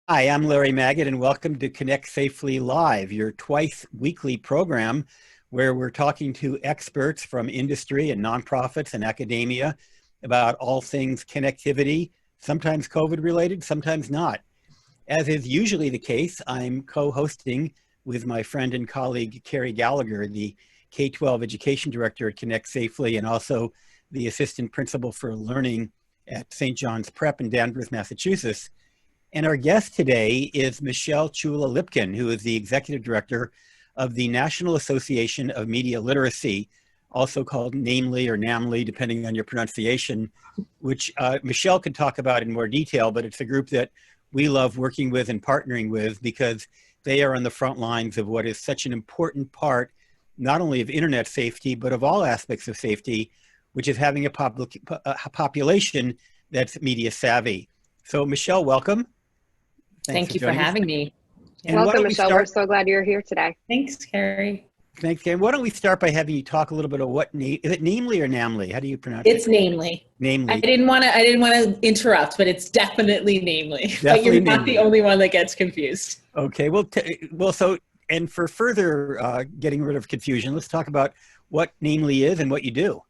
Hi, I'm Larry Magid, and welcome to Connect Safely Live, your twice weekly program where we're talking to experts from industry and nonprofits and academia about all things connectivity, sometimes COVID related, sometimes not. As is usually the case, I'm co-hosting with my friend and colleague, Kerry Gallagher, the K-12 Education Director at Connect Safely, and also the Assistant Principal for Learning at St. John's Prep in Danvers, Massachusetts. And our guest today is Michelle Ciulla Lipkin, who is the Executive Director of the National Association of Media Literacy, also called NAMLE or NAMLE, depending on your pronunciation, which Michelle could talk about in more detail, but it's a group that we love working with and partnering with because they are on the front lines of what is such an important part, not only of internet safety, but of all aspects of safety, which is having a population that's media savvy. So Michelle, welcome. Thank you for having me. And welcome, Michelle. We're so glad you're here today. Thanks, Kerry. Thanks, Kerry. Why don't we start by having you talk a little bit of is it NAMLE or NAMLE? How do you pronounce it? It's NAMLE. NAMLE. I didn't want to interrupt, but it's definitely NAMLE. Definitely but you're NAMLE. not the only one that gets confused. Okay. And for further getting rid of confusion, let's talk about what NAMLE is and what you do.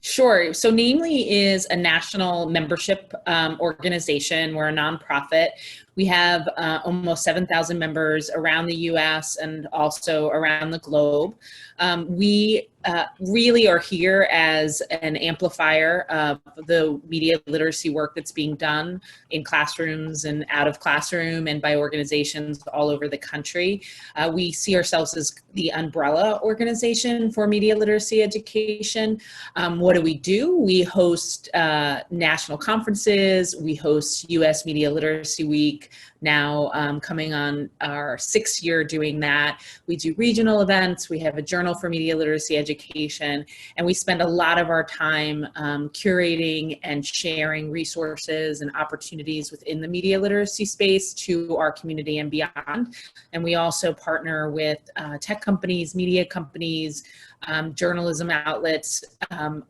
Sure. So NAMLE is a national membership organization. We're a nonprofit. We have almost 7,000 members around the US and also around the globe. We really are here as an amplifier of the media literacy work that's being done in classrooms and out of classroom and by organizations all over the country. We see ourselves as the umbrella organization for media literacy education. What do? We host national conferences. We host US Media Literacy Week, now coming on our 6th year doing that. We do regional events. We have a journal for media literacy education, and we spend a lot of our time curating and sharing resources and opportunities within the media literacy space to our community and beyond. And we also partner with tech companies, media companies, journalism outlets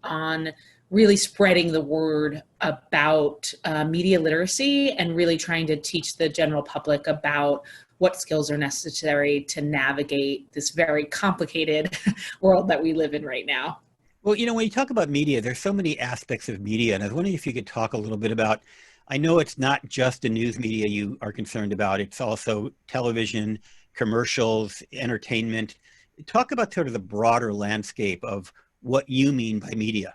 on really spreading the word about media literacy and really trying to teach the general public about what skills are necessary to navigate this very complicated world that we live in right now. Well, when you talk about media, there's so many aspects of media, and I was wondering if you could talk a little bit about, I know it's not just the news media you are concerned about, it's also television, commercials, entertainment. Talk about sort of the broader landscape of what you mean by media.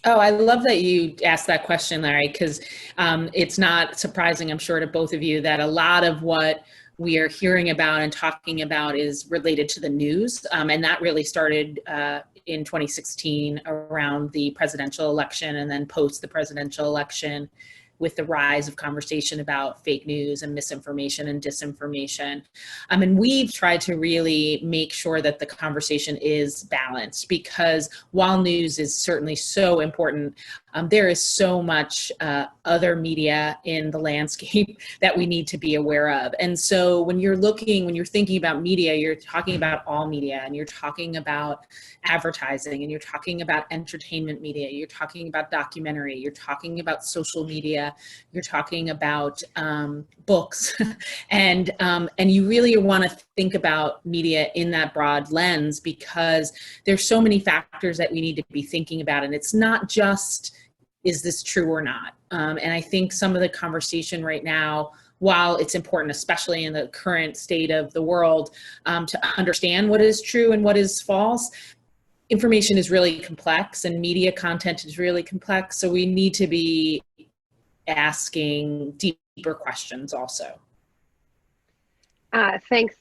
Oh, I love that you asked that question, Larry, because it's not surprising, I'm sure, to both of you that a lot of what we are hearing about and talking about is related to the news. And that really started in 2016 around the presidential election and then post the presidential election with the rise of conversation about fake news and misinformation and disinformation. And we've tried to really make sure that the conversation is balanced, because while news is certainly so important, there is so much other media in the landscape that we need to be aware of. And so when you're thinking about media, you're talking about all media, and you're talking about advertising, and you're talking about entertainment media, you're talking about documentary, you're talking about social media, you're talking about books, and you really want to think about media in that broad lens, because there's so many factors that we need to be thinking about, and it's not just, is this true or not? And I think some of the conversation right now, while it's important, especially in the current state of the world, to understand what is true and what is false, information is really complex and media content is really complex. So we need to be asking deeper questions also. Thanks,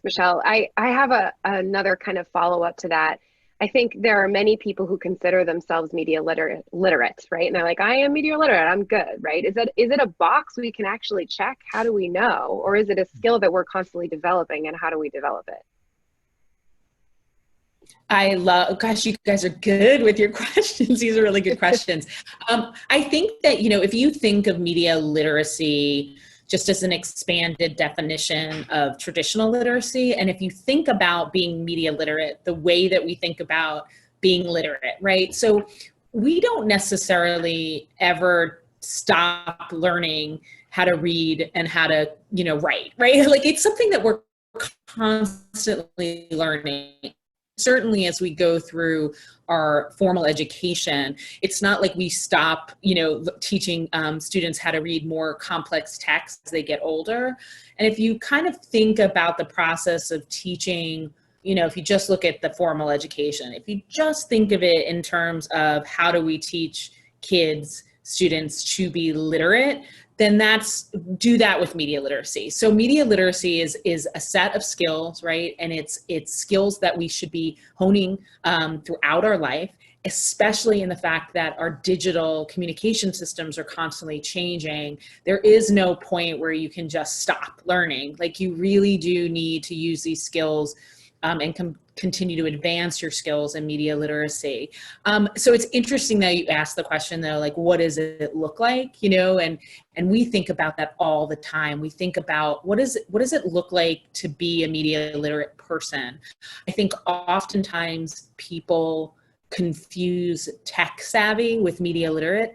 Michelle. I have another kind of follow-up to that. I think there are many people who consider themselves media literate, right? And they're like, I am media literate, I'm good, right? Is it a box we can actually check? How do we know? Or is it a skill that we're constantly developing, and how do we develop it? Gosh, you guys are good with your questions. These are really good questions. I think that, if you think of media literacy just as an expanded definition of traditional literacy, and if you think about being media literate the way that we think about being literate, right? So we don't necessarily ever stop learning how to read and how to, write, right? Like it's something that we're constantly learning. Certainly as we go through our formal education, it's not like we stop, teaching students how to read more complex texts as they get older. And if you kind of think about the process of teaching, if you just look at the formal education, if you just think of it in terms of how do we teach kids, students to be literate, then do that with media literacy. So media literacy is a set of skills, right? And it's skills that we should be honing throughout our life, especially in the fact that our digital communication systems are constantly changing. There is no point where you can just stop learning. Like you really do need to use these skills and continue to advance your skills in media literacy. So it's interesting that you asked the question though, like, what does it look like? And we think about that all the time. We think about what does it look like to be a media literate person? I think oftentimes people confuse tech savvy with media literate.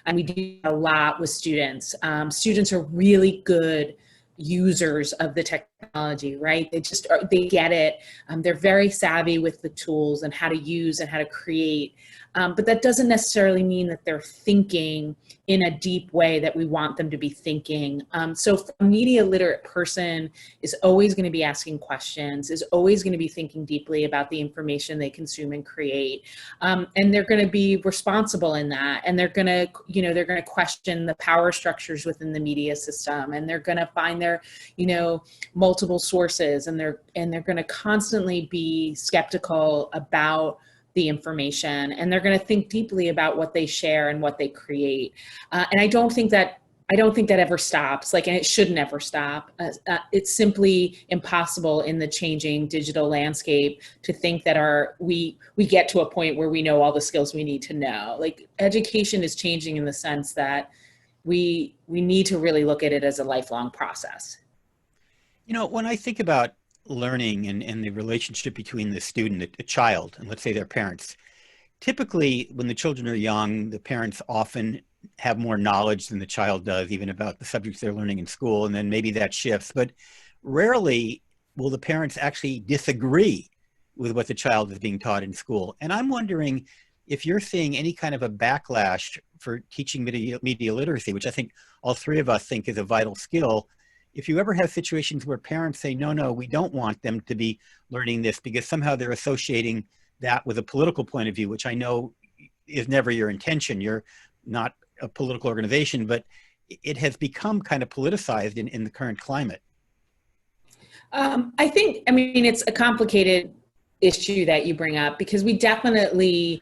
And we do a lot with students. Students are really good users of the technology, right? They get it. They're very savvy with the tools and how to use and how to create. But that doesn't necessarily mean that they're thinking in a deep way that we want them to be thinking. So a media literate person is always going to be asking questions, is always going to be thinking deeply about the information they consume and create. And they're going to be responsible in that. And they're going to, question the power structures within the media system. And they're going to find their, multiple sources. And they're going to constantly be skeptical about the information, and they're going to think deeply about what they share and what they create. And I don't think that ever stops, and it should never stop. It's simply impossible in the changing digital landscape to think that we get to a point where we know all the skills we need to know. Like education is changing in the sense that we need to really look at it as a lifelong process. When I think about learning and the relationship between the student, a child, and let's say their parents, typically when the children are young, the parents often have more knowledge than the child does, even about the subjects they're learning in school, and then maybe that shifts. But rarely will the parents actually disagree with what the child is being taught in school. And I'm wondering if you're seeing any kind of a backlash for teaching media literacy, which I think all three of us think is a vital skill. If you ever have situations where parents say, no, we don't want them to be learning this because somehow they're associating that with a political point of view, which I know is never your intention. You're not a political organization, but it has become kind of politicized in the current climate. It's a complicated issue that you bring up because we've definitely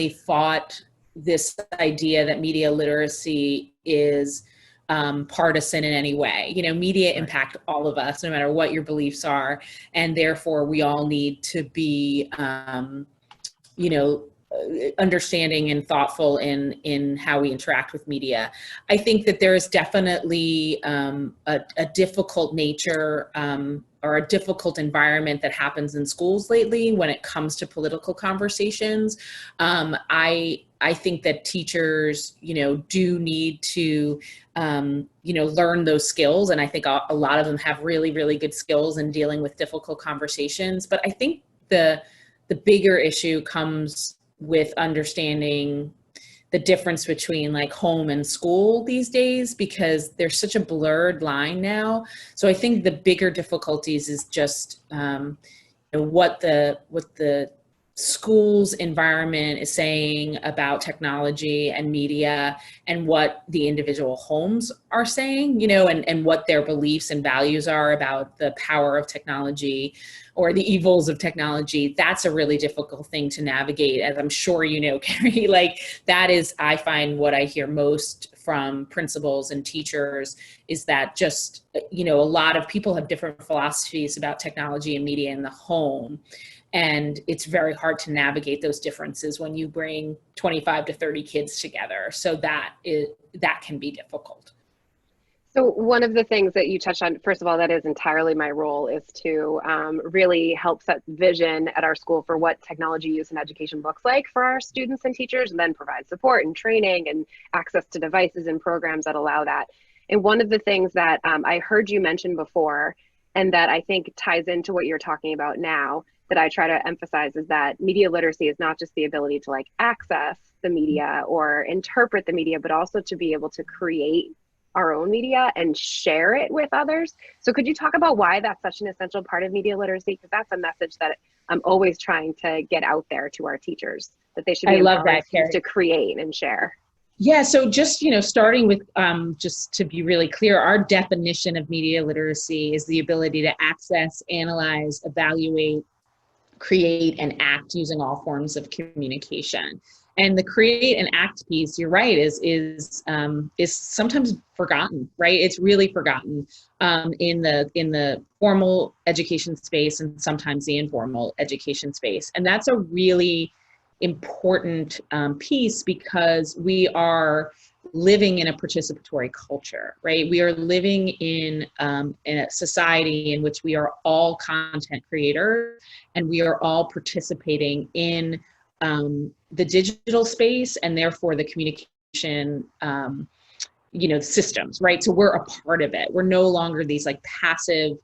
fought this idea that media literacy is partisan in any way. Media impact all of us, no matter what your beliefs are, and therefore we all need to be, understanding and thoughtful in how we interact with media. I think that there is definitely a difficult nature or a difficult environment that happens in schools lately when it comes to political conversations. I think that teachers, do need to, learn those skills. And I think a lot of them have really, really good skills in dealing with difficult conversations. But I think the bigger issue comes with understanding the difference between like home and school these days, because there's such a blurred line now. So I think the bigger difficulties is just what the school's environment is saying about technology and media, and what the individual homes are saying, and what their beliefs and values are about the power of technology or the evils of technology. That's a really difficult thing to navigate, as I'm sure Kerry. Like that is, I find what I hear most from principals and teachers is that just, a lot of people have different philosophies about technology and media in the home. And it's very hard to navigate those differences when you bring 25 to 30 kids together. So that can be difficult. So one of the things that you touched on, first of all, that is entirely my role, is to really help set vision at our school for what technology use in education looks like for our students and teachers, and then provide support and training and access to devices and programs that allow that. And one of the things that I heard you mention before, and that I think ties into what you're talking about now, that I try to emphasize, is that media literacy is not just the ability to like access the media or interpret the media, but also to be able to create our own media and share it with others. So could you talk about why that's such an essential part of media literacy? Because that's a message that I'm always trying to get out there to our teachers, that they should be empowered to create and share. Yeah, so just, starting with, just to be really clear, our definition of media literacy is the ability to access, analyze, evaluate, create, and act using all forms of communication. And the create and act piece, you're right, is sometimes forgotten, right? It's really forgotten in the formal education space and sometimes the informal education space. And that's a really important piece, because we are living in a participatory culture, right? We are living in a society in which we are all content creators, and we are all participating in the digital space, and therefore the communication systems, right? So we're a part of it. We're no longer these like passive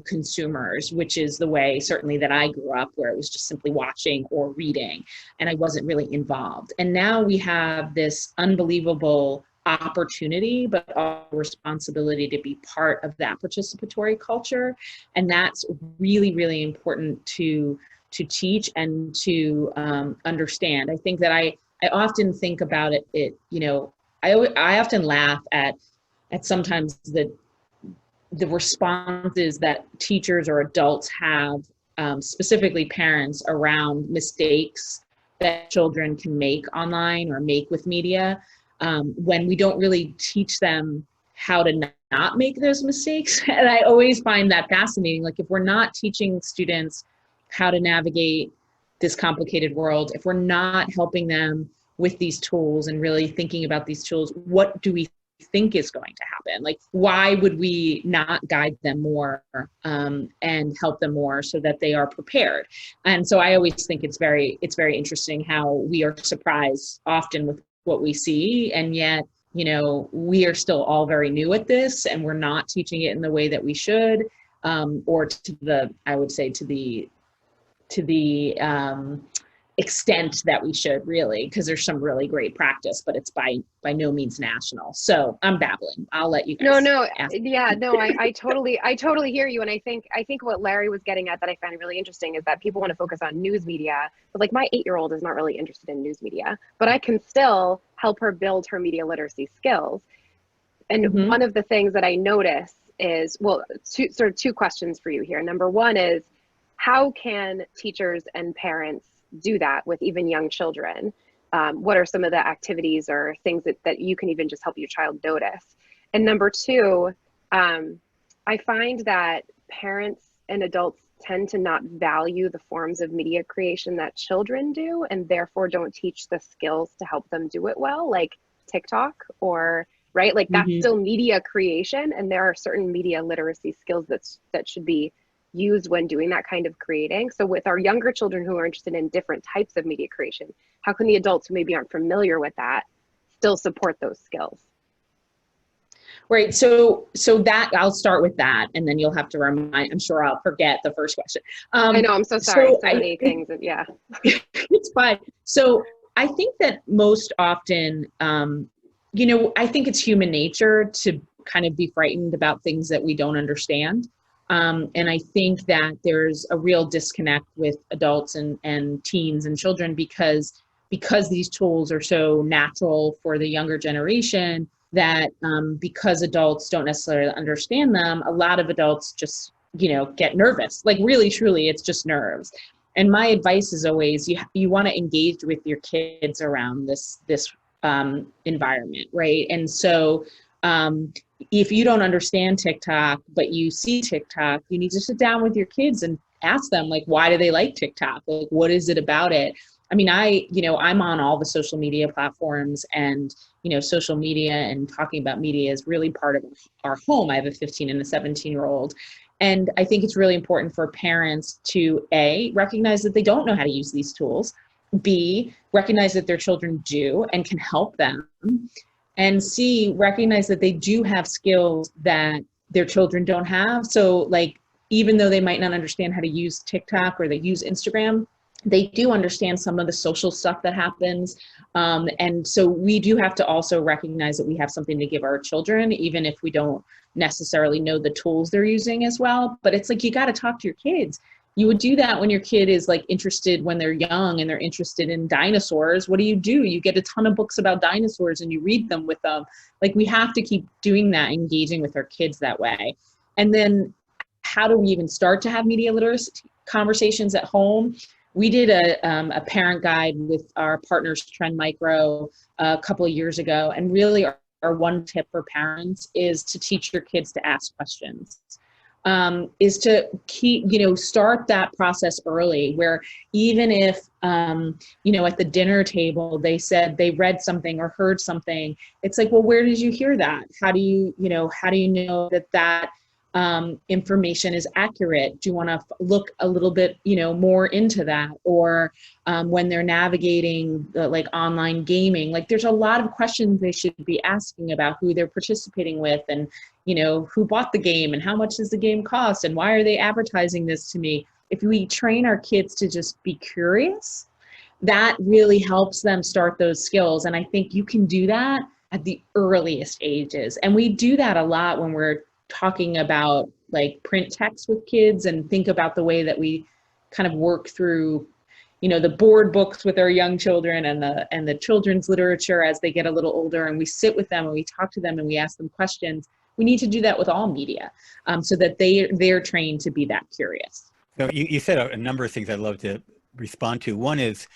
consumers, which is the way certainly that I grew up, where it was just simply watching or reading, and I wasn't really involved. And now we have this unbelievable opportunity, but also responsibility to be part of that participatory culture. And that's really, really important to teach and to understand. I think that I often think about it, I often laugh at sometimes the responses that teachers or adults have, specifically parents, around mistakes that children can make online or make with media, when we don't really teach them how to not make those mistakes. And I always find that fascinating. Like, if we're not teaching students how to navigate this complicated world, if we're not helping them with these tools and really thinking about these tools, what do we think is going to happen? Like, why would we not guide them more and help them more so that they are prepared? And so I always think it's very interesting how we are surprised often with what we see, and yet we are still all very new at this, and we're not teaching it in the way that we should, or to the extent that we should, really, because there's some really great practice, but it's by no means national. So I'm babbling. I'll let you guys. I totally hear you. And I think what Larry was getting at that I find really interesting is that people want to focus on news media, but like my 8-year-old is not really interested in news media, but I can still help her build her media literacy skills. And one of the things that I notice is, two questions for you here. Number one is, how can teachers and parents do that with even young children? What are some of the activities or things that you can even just help your child notice? And number two, I find that parents and adults tend to not value the forms of media creation that children do, and therefore don't teach the skills to help them do it well, like TikTok, or right, like that's still media creation, and there are certain media literacy skills that should be used when doing that kind of creating. So with our younger children who are interested in different types of media creation, how can the adults who maybe aren't familiar with that still support those skills? Right. So that, I'll start with that, and then you'll have to remind, I'm sure I'll forget the first question. I know, I'm so sorry. So many things. Yeah. It's fine. So I think that most often, I think it's human nature to kind of be frightened about things that we don't understand. And I think that there's a real disconnect with adults and teens and children because these tools are so natural for the younger generation, that because adults don't necessarily understand them, a lot of adults just, get nervous. Like, really, truly, it's just nerves. And my advice is always, you want to engage with your kids around this environment, right? And so if you don't understand TikTok, but you see TikTok, you need to sit down with your kids and ask them, like, why do they like TikTok? Like, what is it about it? I mean, I'm on all the social media platforms, and, social media and talking about media is really part of our home. I have a 15 and a 17-year-old. And I think it's really important for parents to A, recognize that they don't know how to use these tools, B, recognize that their children do and can help them, and C, recognize that they do have skills that their children don't have. So like, even though they might not understand how to use TikTok or they use Instagram, they do understand some of the social stuff that happens. And so we do have to also recognize that we have something to give our children, even if we don't necessarily know the tools they're using as well. But it's like, you got to talk to your kids. You would do that when your kid is like interested, when they're young and they're interested in dinosaurs. What do? You get a ton of books about dinosaurs and you read them with them. Like, we have to keep doing that, engaging with our kids that way. And then how do we even start to have media literacy conversations at home? We did a parent guide with our partners, Trend Micro, a couple of years ago. And really our one tip for parents is to teach your kids to ask questions. Is to start that process early, where even if, at the dinner table, they said they read something or heard something, it's like, well, where did you hear that? How do you know that information is accurate? Do you want to look a little bit, more into that? Or when they're navigating like online gaming, like there's a lot of questions they should be asking about who they're participating with, and who bought the game, and how much does the game cost, and why are they advertising this to me? If we train our kids to just be curious, that really helps them start those skills. And I think you can do that at the earliest ages. And we do that a lot when we're talking about like print text with kids, and think about the way that we kind of work through, the board books with our young children, and the children's literature as they get a little older, and we sit with them and we talk to them and we ask them questions. We need to do that with all media, so that they're trained to be that curious. So you said a number of things I'd love to respond to. One is,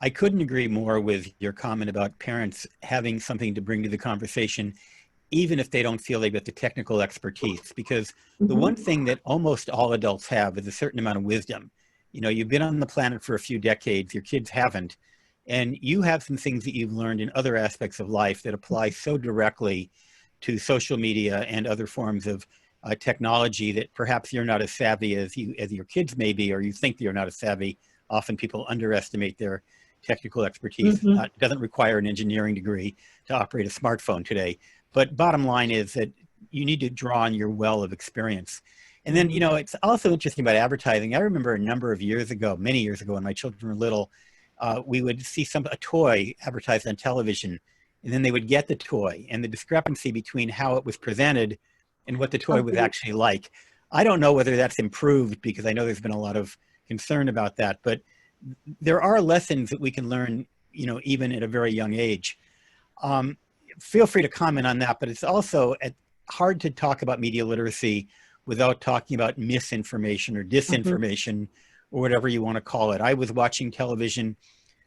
I couldn't agree more with your comment about parents having something to bring to the conversation, even if they don't feel they've got the technical expertise. Because the one thing that almost all adults have is a certain amount of wisdom. You've been on the planet for a few decades, your kids haven't, and you have some things that you've learned in other aspects of life that apply so directly to social media and other forms of technology that perhaps you're not as savvy as your kids may be, or you think you're not as savvy. Often people underestimate their technical expertise. It doesn't require an engineering degree to operate a smartphone today. But bottom line is that you need to draw on your well of experience. And then, it's also interesting about advertising. I remember a number of years ago, many years ago, when my children were little, we would see a toy advertised on television, and then they would get the toy, and the discrepancy between how it was presented and what the toy was actually like. I don't know whether that's improved, because I know there's been a lot of concern about that, but there are lessons that we can learn, even at a very young age. Feel free to comment on that, but it's also hard to talk about media literacy without talking about misinformation or disinformation, or whatever you want to call it. I was watching television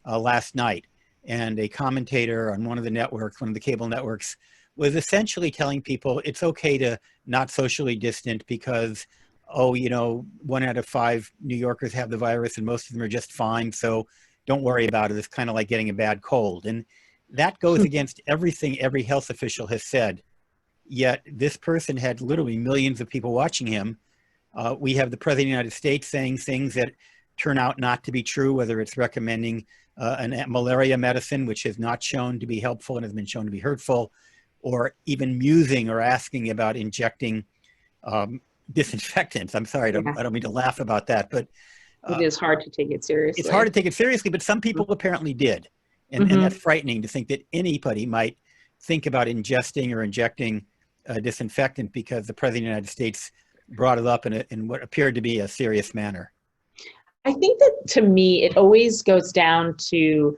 last night, and a commentator on one of the cable networks, was essentially telling people it's okay to not socially distant because, 1 out of 5 New Yorkers have the virus and most of them are just fine, so don't worry about it. It's kind of like getting a bad cold. And that goes against everything every health official has said. Yet this person had literally millions of people watching him. We have the President of the United States saying things that turn out not to be true, whether it's recommending a malaria medicine, which has not shown to be helpful and has been shown to be hurtful, or even musing or asking about injecting disinfectants. I'm sorry, I don't mean to laugh about that, but it is hard to take it seriously. It's hard to take it seriously, but some people apparently did. And that's frightening to think that anybody might think about ingesting or injecting a disinfectant because the President of the United States brought it up in what appeared to be a serious manner. I think that, to me, it always goes down to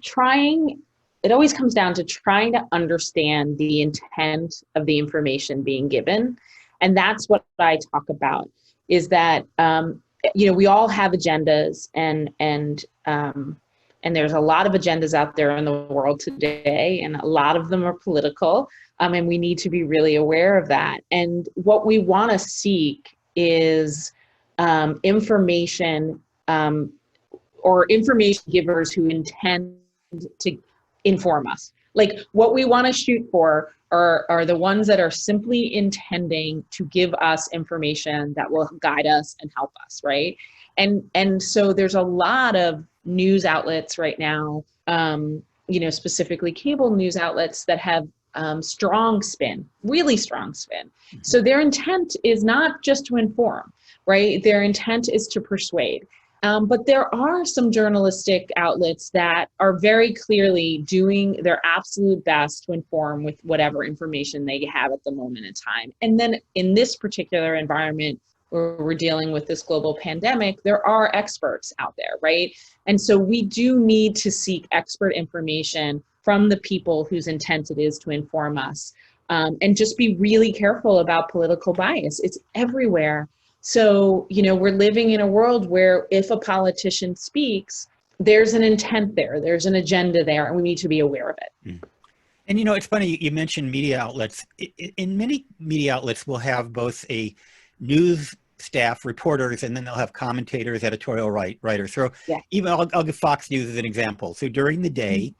trying to understand the intent of the information being given. And that's what I talk about, is that, we all have agendas, and there's a lot of agendas out there in the world today, and a lot of them are political, and we need to be really aware of that. And what we want to seek is information, or or information givers who intend to inform us. Like what we want to shoot for are the ones that are simply intending to give us information that will guide us and help us, right? And so there's a lot of news outlets right now, specifically cable news outlets that have strong spin, really strong spin. So their intent is not just to inform, right? Their intent is to persuade. But there are some journalistic outlets that are very clearly doing their absolute best to inform with whatever information they have at the moment in time. And then in this particular environment where we're dealing with this global pandemic, there are experts out there, right? And so we do need to seek expert information from the people whose intent it is to inform us. And just be really careful about political bias. It's everywhere. So, we're living in a world where if a politician speaks, there's an intent there, there's an agenda there, and we need to be aware of it. And, it's funny, you mentioned media outlets. In many media outlets, we'll have both a news staff, reporters, and then they'll have commentators, editorial writers. So even I'll give Fox News as an example. So during the day,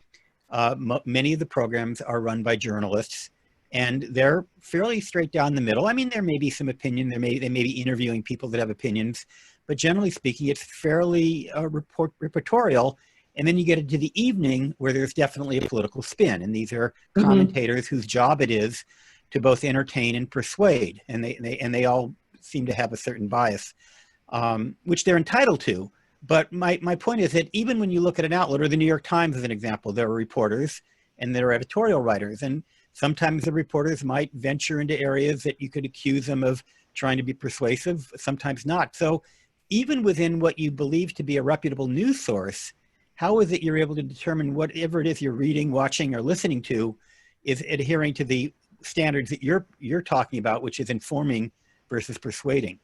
many of the programs are run by journalists, and they're fairly straight down the middle. I mean, there may be some opinion, they may be interviewing people that have opinions, but generally speaking, it's fairly reportorial. And then you get into the evening where there's definitely a political spin. And these are commentators whose job it is to both entertain and persuade. And they all seem to have a certain bias, which they're entitled to. But my point is that even when you look at an outlet, or the New York Times as an example, there are reporters and there are editorial writers. And sometimes the reporters might venture into areas that you could accuse them of trying to be persuasive, sometimes not. So even within what you believe to be a reputable news source, how is it you're able to determine whatever it is you're reading, watching, or listening to is adhering to the standards that you're talking about, which is informing versus persuading?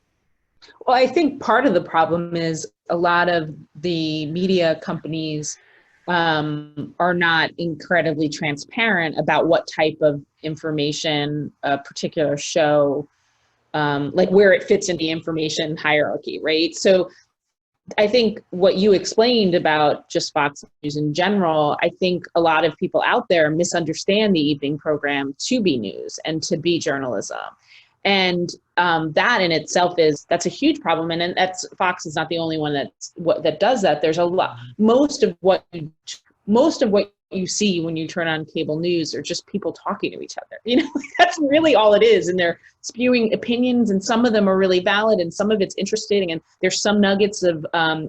Well, I think part of the problem is a lot of the media companies are not incredibly transparent about what type of information a particular show, like where it fits in the information hierarchy, right? So I think what you explained about just Fox News in general, I think a lot of people out there misunderstand the evening program to be news and to be journalism. And that in itself that's a huge problem. And that's Fox is not the only one that does that. There's a lot. Most of what you see when you turn on cable news are just people talking to each other. That's really all it is. And they're spewing opinions, and some of them are really valid, and some of it's interesting, and there's some nuggets of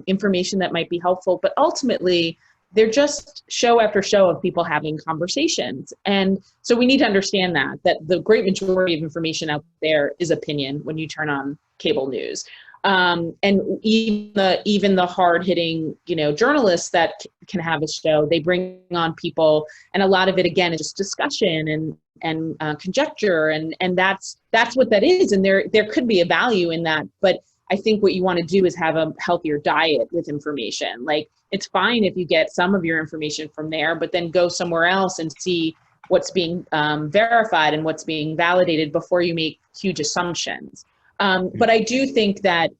information that might be helpful. But ultimately, they're just show after show of people having conversations. And so we need to understand that the great majority of information out there is opinion when you turn on cable news. And even the hard-hitting, journalists that can have a show, they bring on people, and a lot of it, again, is just discussion and conjecture, and that's what that is. And there could be a value in that, but I think what you want to do is have a healthier diet with information. Like, it's fine if you get some of your information from there, but then go somewhere else and see what's being verified and what's being validated before you make huge assumptions. But I do think that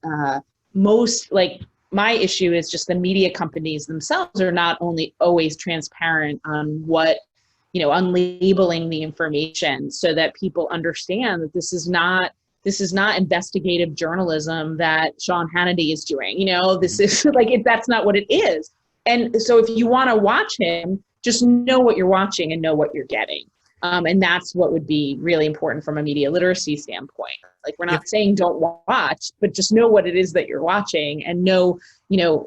my issue is just the media companies themselves are not only always transparent on on labeling the information so that people understand that this is not investigative journalism that Sean Hannity is doing. This is that's not what it is. And so if you want to watch him, just know what you're watching and know what you're getting. And that's what would be really important from a media literacy standpoint. Like, we're not saying don't watch, but just know what it is that you're watching, and know,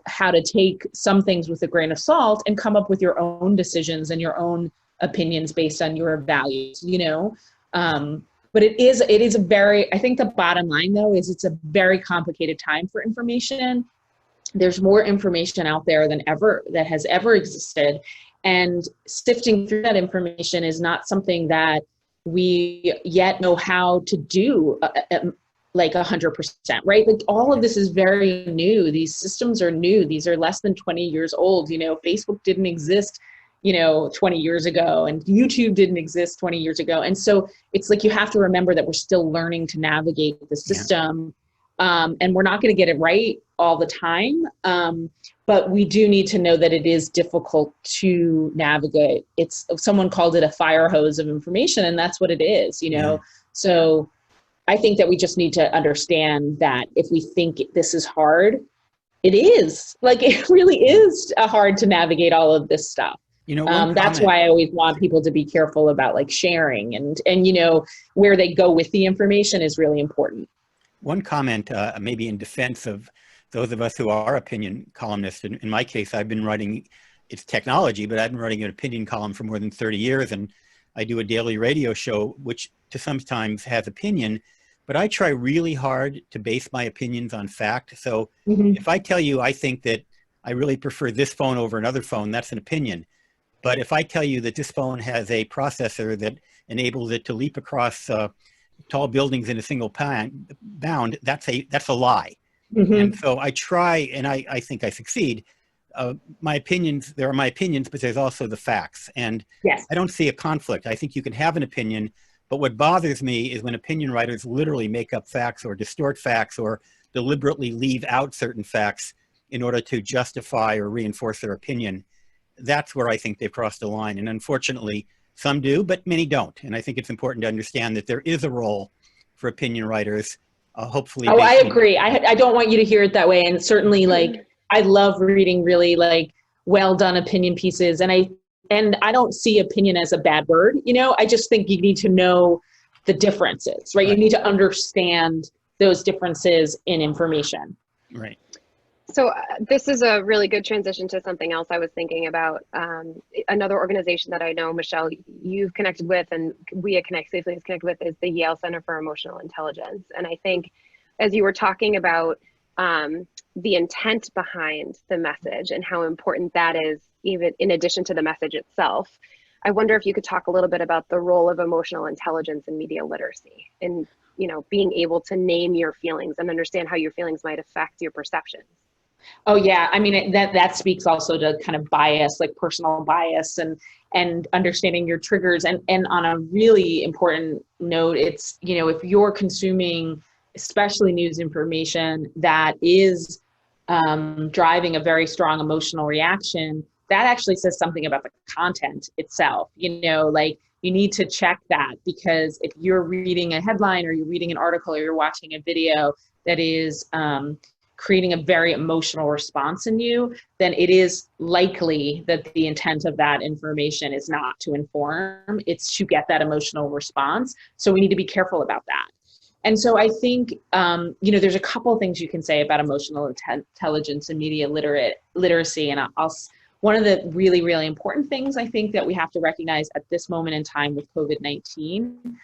how to take some things with a grain of salt and come up with your own decisions and your own opinions based on your values, But it is I think the bottom line, though, is it's a very complicated time for information. There's more information out there that has ever existed. And sifting through that information is not something that we yet know how to do 100%, right? Like, all of this is very new. These systems are new. These are less than 20 years old. Facebook didn't exist 20 years ago, and YouTube didn't exist 20 years ago. And so it's like, you have to remember that we're still learning to navigate the system. And we're not going to get it right all the time. but we do need to know that it is difficult to navigate. Someone called it a fire hose of information, and that's what it is, you know? So I think that we just need to understand that if we think this is hard, it is. Like, it really is hard to navigate all of this stuff. You know, that's why I always want people to be careful about like sharing and, you know, where they go with the information is really important. One comment, maybe in defense of those of us who are opinion columnists. In my case, I've been writing, it's technology, but I've been writing an opinion column for more than 30 years. And I do a daily radio show, which to sometimes has opinion, but I try really hard to base my opinions on fact. So if I tell you, I think that I really prefer this phone over another phone, that's an opinion. But if I tell you that this phone has a processor that enables it to leap across tall buildings in a single bound, that's a lie. And so I try, and I think I succeed. My opinions, there are my opinions, but there's also the facts. And I don't see a conflict. I think you can have an opinion, but what bothers me is when opinion writers literally make up facts or distort facts or deliberately leave out certain facts in order to justify or reinforce their opinion. That's where I think they've crossed the line. And unfortunately, some do, but many don't. And I think it's important to understand that there is a role for opinion writers. Hopefully. Oh, I agree. I don't want you to hear it that way. And certainly, like, I love reading really like well done opinion pieces. And I don't see opinion as a bad word. You know, I just think you need to know the differences, right? You need to understand those differences in information. Right. So this is a really good transition to something else I was thinking about. Another organization that I know, Michelle, you've connected with, and we at Connect Safely has connected with, is the Yale Center for Emotional Intelligence. And I think as you were talking about the intent behind the message and how important that is, even in addition to the message itself, I wonder if you could talk a little bit about the role of emotional intelligence in media literacy and, you know, being able to name your feelings and understand how your feelings might affect your perceptions. Oh yeah, I mean that speaks also to kind of bias, like personal bias, and understanding your triggers. And on a really important note, it's, you know, if you're consuming especially news information that is driving a very strong emotional reaction, that actually says something about the content itself. You know, like you need to check that, because if you're reading a headline or you're reading an article or you're watching a video that is creating a very emotional response in you, then it is likely that the intent of that information is not to inform, it's to get that emotional response. So we need to be careful about that. And so I think, you know, there's a couple of things you can say about emotional intelligence and media literacy. And one of the really, really important things I think that we have to recognize at this moment in time with COVID-19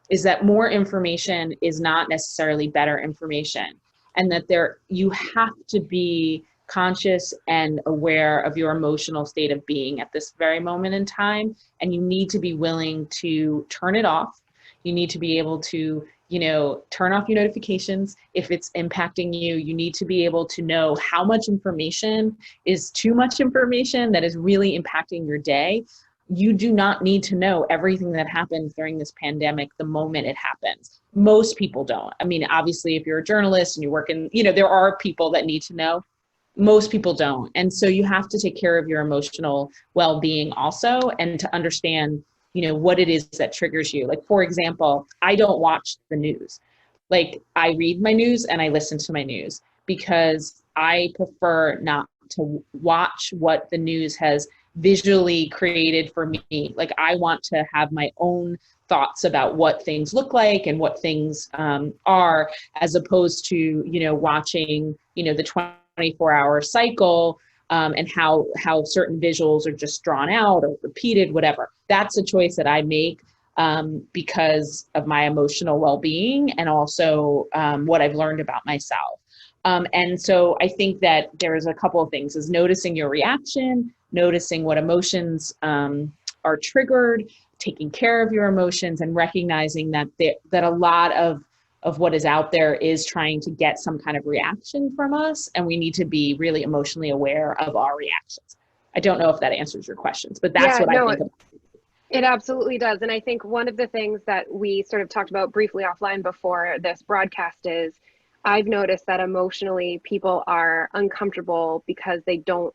is that more information is not necessarily better information. And that you have to be conscious and aware of your emotional state of being at this very moment in time. And you need to be willing to turn it off. You need to be able to, you know, turn off your notifications if it's impacting you. You need to be able to know how much information is too much information that is really impacting your day. You do not need to know everything that happens during this pandemic the moment it happens. Most people don't. I mean, obviously, if you're a journalist and you work in, you know, there are people that need to know. Most people don't. And so you have to take care of your emotional well-being also, and to understand, you know, what it is that triggers you. Like, for example, I don't watch the news. Like, I read my news and I listen to my news because I prefer not to watch what the news has visually created for me. Like, I want to have my own thoughts about what things look like and what things are, as opposed to, you know, watching, you know, the 24-hour cycle and how certain visuals are just drawn out or repeated, whatever. That's a choice that I make because of my emotional well-being and also what I've learned about myself. And so I think that there's a couple of things: is noticing your reaction, noticing what emotions are triggered, taking care of your emotions, and recognizing that that a lot of what is out there is trying to get some kind of reaction from us, and we need to be really emotionally aware of our reactions. I don't know if that answers your questions, but that's what I think about. It absolutely does. And I think one of the things that we sort of talked about briefly offline before this broadcast is I've noticed that emotionally people are uncomfortable because they don't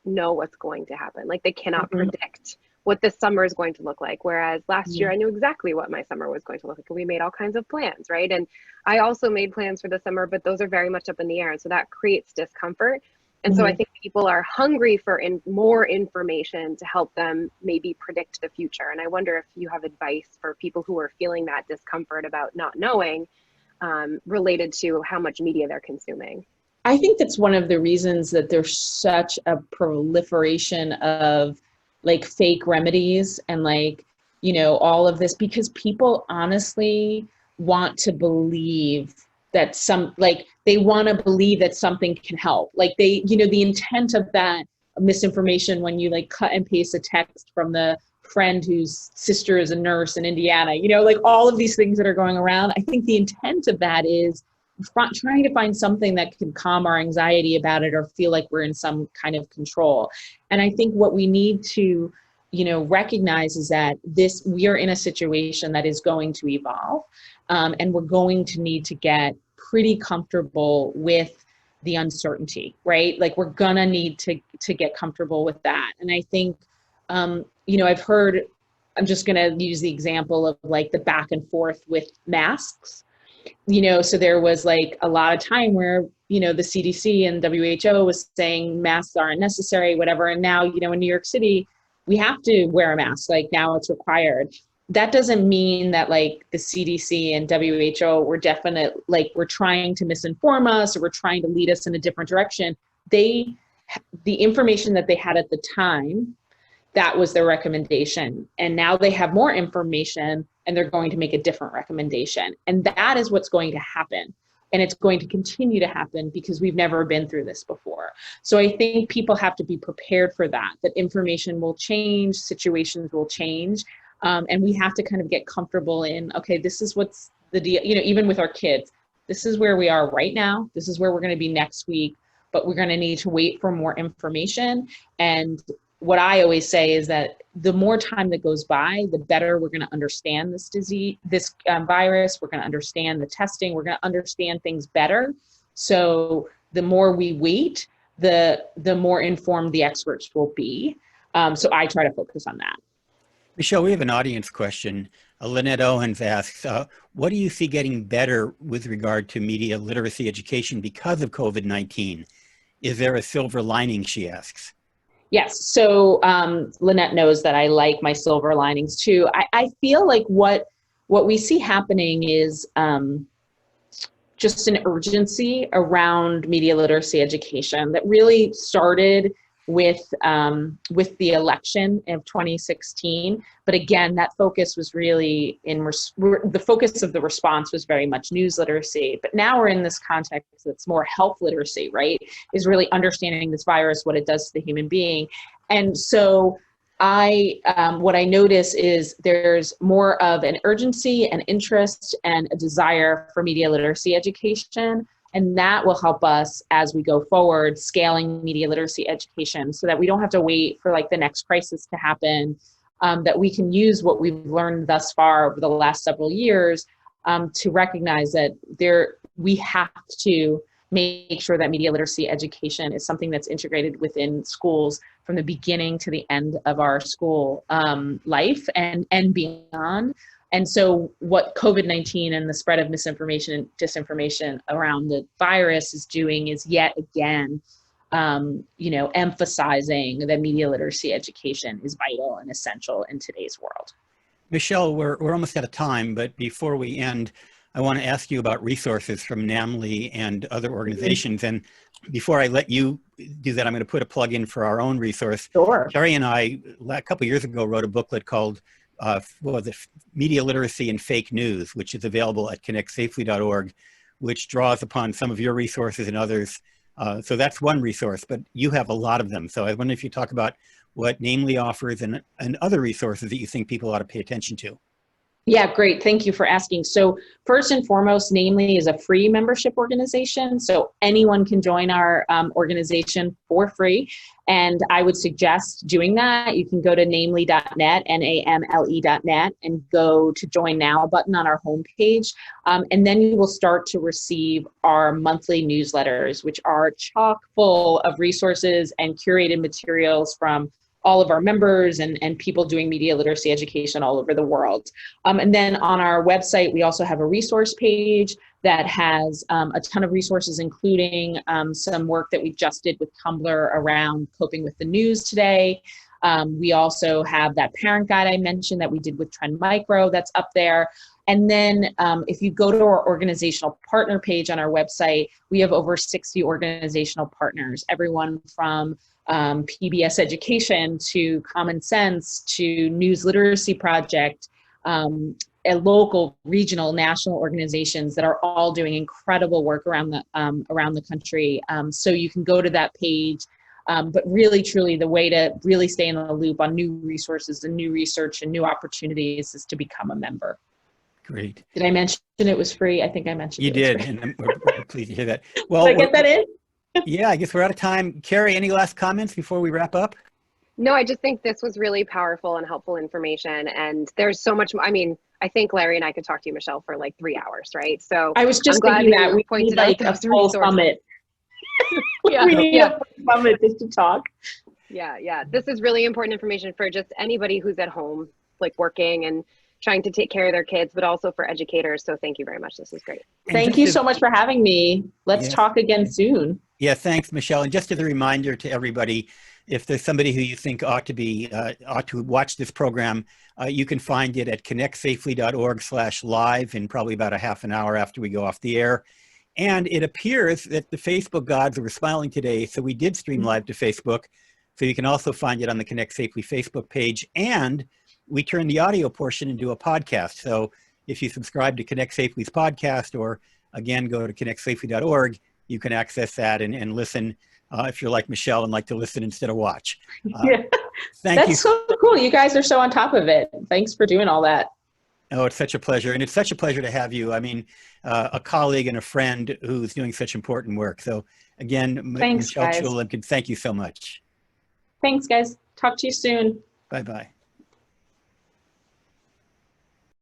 know what's going to happen. Like they cannot Mhm. predict what this summer is going to look like. Whereas last Yeah. year I knew exactly what my summer was going to look like. And we made all kinds of plans, right? And I also made plans for the summer, but those are very much up in the air. And so that creates discomfort. And so I Mhm. think people are hungry for more information to help them maybe predict the future. And I wonder if you have advice for people who are feeling that discomfort about not knowing, related to how much media they're consuming. I think that's one of the reasons that there's such a proliferation of like fake remedies and like, you know, all of this, because people honestly want to believe that they want to believe that something can help. Like they, you know, the intent of that misinformation, when you like cut and paste a text from the friend whose sister is a nurse in Indiana, you know, like all of these things that are going around. I think the intent of that is trying to find something that can calm our anxiety about it or feel like we're in some kind of control. And I think what we need to, you know, recognize is that we are in a situation that is going to evolve, and we're going to need to get pretty comfortable with the uncertainty, right? Like we're gonna need to get comfortable with that. And I think, you know, I'm just gonna use the example of like the back and forth with masks. You know, so there was like a lot of time where, you know, the CDC and WHO was saying masks aren't necessary, whatever. And now, you know, in New York City, we have to wear a mask. Like now it's required. That doesn't mean that like the CDC and WHO we're trying to misinform us or we're trying to lead us in a different direction. The information that they had at the time, that was their recommendation. And now they have more information and they're going to make a different recommendation. And that is what's going to happen. And it's going to continue to happen because we've never been through this before. So I think people have to be prepared for that information will change, situations will change. And we have to kind of get comfortable in, okay, this is what's the deal, you know, even with our kids, this is where we are right now. This is where we're going to be next week, but we're going to need to wait for more information. And what I always say is that the more time that goes by, the better we're going to understand this disease, this virus. We're going to understand the testing. We're going to understand things better. So the more we wait, the more informed the experts will be. So I try to focus on that. Michelle, we have an audience question. Lynette Owens asks, what do you see getting better with regard to media literacy education because of COVID-19? Is there a silver lining, she asks? Yes. So Lynette knows that I like my silver linings too. I feel like what we see happening is just an urgency around media literacy education that really started with the election of 2016. But again, that focus was really the focus of the response was very much news literacy. But now we're in this context that's more health literacy, right? Is really understanding this virus, what it does to the human being. And so what I notice is there's more of an urgency and interest and a desire for media literacy education. And that will help us as we go forward, scaling media literacy education so that we don't have to wait for like the next crisis to happen, that we can use what we've learned thus far over the last several years to recognize that we have to make sure that media literacy education is something that's integrated within schools from the beginning to the end of our school life and beyond. And so what COVID-19 and the spread of misinformation and disinformation around the virus is doing is yet again, emphasizing that media literacy education is vital and essential in today's world. Michelle, we're almost out of time, but before we end, I want to ask you about resources from NAMLE and other organizations. And before I let you do that, I'm going to put a plug in for our own resource. Sure. Kerry and I, a couple of years ago, wrote a booklet called Media Literacy and Fake News, which is available at ConnectSafely.org, which draws upon some of your resources and others. So that's one resource, but you have a lot of them. So I wonder if you talk about what NAMLE offers and other resources that you think people ought to pay attention to. Yeah, great. Thank you for asking. So first and foremost, NAMLE is a free membership organization. So anyone can join our organization for free. And I would suggest doing that. You can go to namle.net, NAMLE.net, and go to Join Now button on our homepage. And then you will start to receive our monthly newsletters, which are chock full of resources and curated materials from all of our members and people doing media literacy education all over the world. And then on our website, we also have a resource page that has a ton of resources, including some work that we just did with Tumblr around coping with the news today. We also have that parent guide I mentioned that we did with Trend Micro that's up there. And then if you go to our organizational partner page on our website, we have over 60 organizational partners, everyone from PBS Education to Common Sense to News Literacy Project, local, regional, national organizations that are all doing incredible work around the country. So you can go to that page. But really, truly, the way to really stay in the loop on new resources and new research and new opportunities is to become a member. Great. Did I mention it was free? I think I mentioned you it did, was free. and we're pleased to hear that. Well, did I get that in? Yeah, I guess we're out of time. Kerry, any last comments before we wrap up? No, I just think this was really powerful and helpful information. And there's so much, I mean, I think Larry and I could talk to you, Michelle, for like 3 hours, right? So I was just I'm glad thinking that you we pointed need like out a full summit. Yeah, we need a full summit just to talk. Yeah. This is really important information for just anybody who's at home, like working and trying to take care of their kids, but also for educators. So thank you very much. This was great. Thank you so much for having me. Let's talk again soon. Yeah, thanks, Michelle. And just as a reminder to everybody, if there's somebody who you think ought to watch this program, you can find it at ConnectSafely.org/live in probably about a half an hour after we go off the air. And it appears that the Facebook gods were smiling today, so we did stream live to Facebook. So you can also find it on the Connect Safely Facebook page. And we turned the audio portion into a podcast. So if you subscribe to Connect Safely's podcast, or again, go to ConnectSafely.org, you can access that and listen if you're like Michelle and like to listen instead of watch. Yeah. Thank you. That's so cool. You guys are so on top of it. Thanks for doing all that. Oh, it's such a pleasure. And it's such a pleasure to have you. I mean, a colleague and a friend who's doing such important work. So again, Thanks, Michelle guys. Ciulla Lipkin, thank you so much. Thanks, guys. Talk to you soon. Bye-bye.